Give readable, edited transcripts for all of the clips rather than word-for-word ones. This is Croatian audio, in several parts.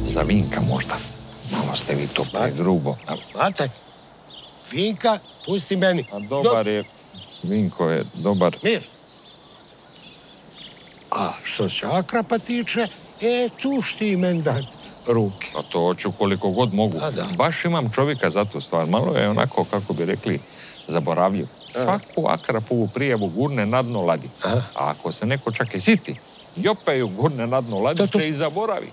za Vinka možda. Malo ste vi to grubo. Znate, Vinka, pusti meni. A dobar je, Vinko je dobar. Mir. A što se Akrapa tiče, tu šti men dat ruke. A to hoću koliko god mogu. Baš imam čovjeka za tu stvar. Malo je onako, kako bi rekli, zaboravljiv. Svaku Akrapovu prijavu gurne na dno ladice. A ako se neko čak i siti, jopeju gurne na dno ladice i zaboravi.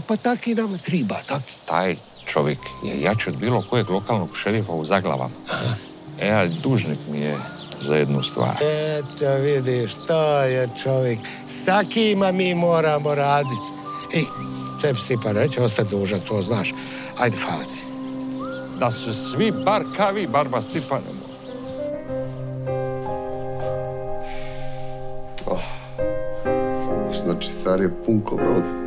Pa taki nam triba, taki. Taj čovjek je jači od bilo kojeg lokalnog šerifa u Zaglavama. A dužnik mi je za jednu stvar. Eto, vidiš, to je čovjek. S takima mi moramo raditi. Tebi Stipa neće ostati dužan, to znaš. Ajde, hvala ti. Da su svi bar kavi, barba Stipa ne mora. Znači, star je pun ko brod.